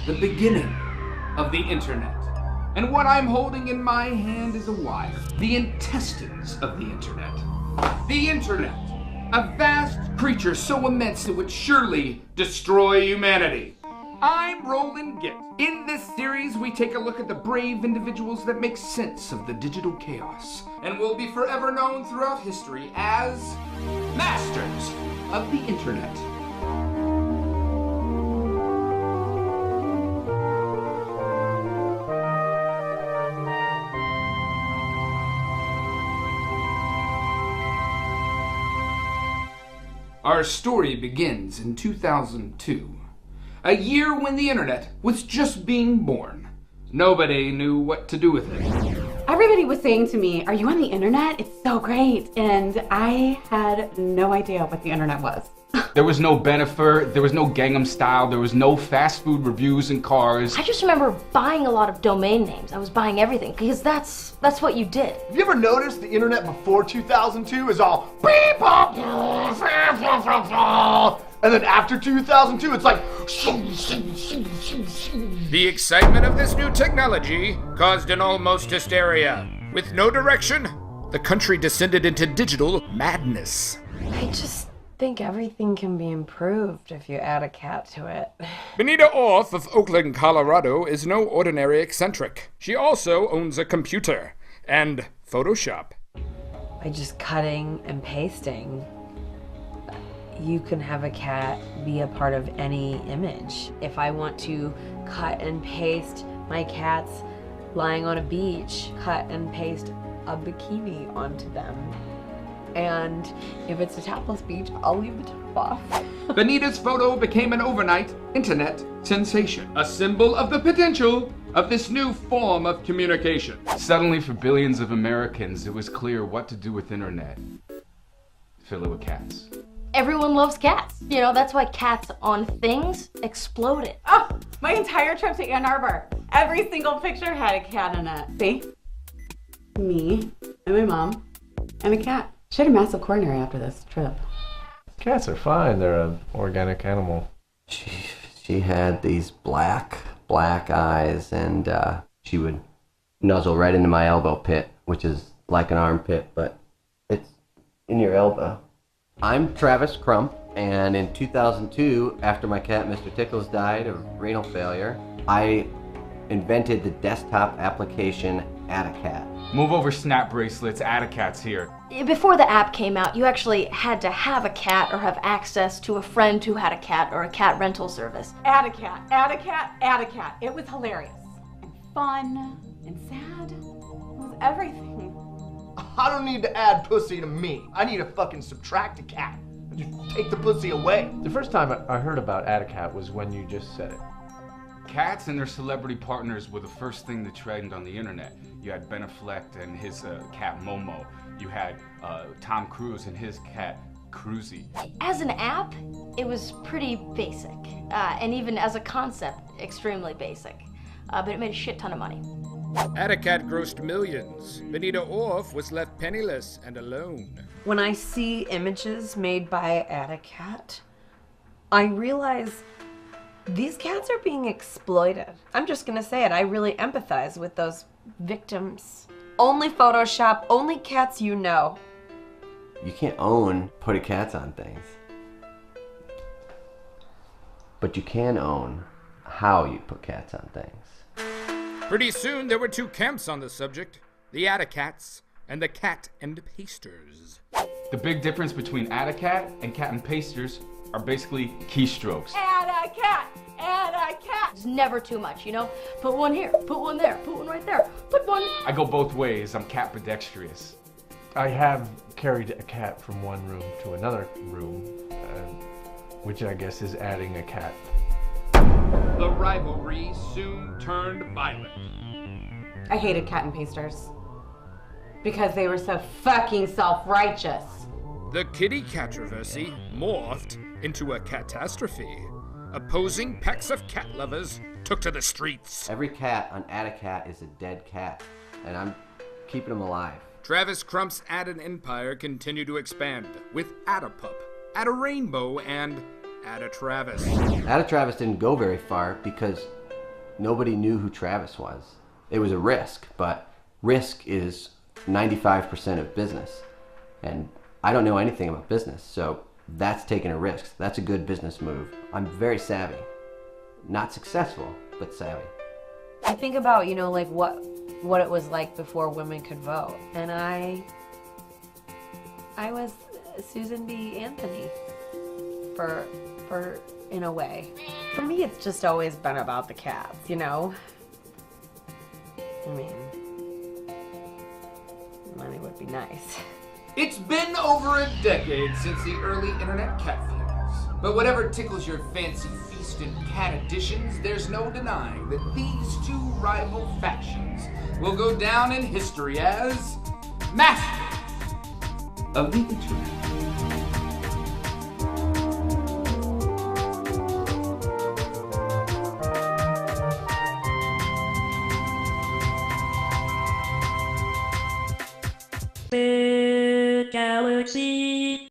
the beginning of the internet. And what I'm holding in my hand is a wire. The intestines of the internet. The internet, a vast creature so immense it would surely destroy humanity. I'm Roland Git. In this series, we take a look at the brave individuals that make sense of the digital chaos and will be forever known throughout history as masters of the internet. Our story begins in 2002, a year when the internet was just being born. Nobody knew what to do with it. Everybody was saying to me, "Are you on the internet? It's so great." And I had no idea what the internet was. There was no Bennifer, there was no Gangnam Style, there was no fast food reviews in cars. I just remember buying a lot of domain names. I was buying everything because that's what you did. Have you ever noticed the internet before 2002 is all beep pop, and then after 2002 it's like The excitement of this new technology caused an almost hysteria. With no direction, the country descended into digital madness. I just think everything can be improved if you add a cat to it. Benita Orth of Oakland, Colorado is no ordinary eccentric. She also owns a computer and Photoshop. By just cutting and pasting, you can have a cat be a part of any image. If I want to cut and paste my cats lying on a beach, cut and paste a bikini onto them. And if it's a topless beach, I'll leave the top off. Benita's photo became an overnight internet sensation, a symbol of the potential of this new form of communication. Suddenly, for billions of Americans, it was clear what to do with internet. Fill it with cats. Everyone loves cats. You know, that's why cats on things exploded. Oh, my entire trip to Ann Arbor, every single picture had a cat in it. See? Me and my mom and a cat. She had a massive coronary after this trip. Cats are fine. They're an organic animal. She had these black eyes, and she would nuzzle right into my elbow pit, which is like an armpit, but it's in your elbow. I'm Travis Crump, and in 2002, after my cat Mr. Tickles died of renal failure, I invented the desktop application Add a Cat. Move over snap bracelets, add a cat's here. Before the app came out, you actually had to have a cat or have access to a friend who had a cat or a cat rental service. Add a cat, add a cat, add a cat. It was hilarious and fun and sad. It was everything. I don't need to add pussy to me. I need to fucking subtract a cat. Just take the pussy away. The first time I heard about Add a Cat was when you just said it. Cats and their celebrity partners were the first thing to trend on the internet. You had Ben Affleck and his cat Momo. You had Tom Cruise and his cat Cruzy. As an app, it was pretty basic. And even as a concept, extremely basic. But it made a shit ton of money. Add-a-Cat grossed millions. Benita Orth was left penniless and alone. When I see images made by Add a Cat, I realize these cats are being exploited. I'm just gonna say it, I really empathize with those victims. Only Photoshop, only cats you know. You can't own putting cats on things, but you can own how you put cats on things. Pretty soon there were two camps on the subject, the Add-a-Cats and the Cat and Pasters. The big difference between add a cat and cat and pasters are basically keystrokes. Add a cat, add a cat. It's never too much, you know? Put one here, put one there, put one right there, put one... I go both ways. I'm cat pedextrous. I have carried a cat from one room to another room, which I guess is adding a cat. The rivalry soon turned violent. I hated cat and pasters because they were so fucking self-righteous. The kitty Cat-roversy morphed into a catastrophe. Opposing packs of cat lovers took to the streets. Every cat on Add a Cat is a dead cat, and I'm keeping them alive. Travis Crump's Add-an empire continued to expand with Add-a-Pup, Add-a-Rainbow, and Add-a-Travis. Add-a-Travis didn't go very far because Nobody knew who Travis was. It was a risk, but risk is 95% of business. And I don't know anything about business, so that's taking a risk. That's a good business move. I'm very savvy. Not successful, but savvy. I think about, you know, like what it was like before women could vote. And I was Susan B. Anthony for in a way. For me, it's just always been about the cats, you know? I mean, money would be nice. It's been over a decade since the early internet cat feuds. But whatever tickles your fancy feast and cat additions, there's no denying that these two rival factions will go down in history as masters of the internet. Galaxy.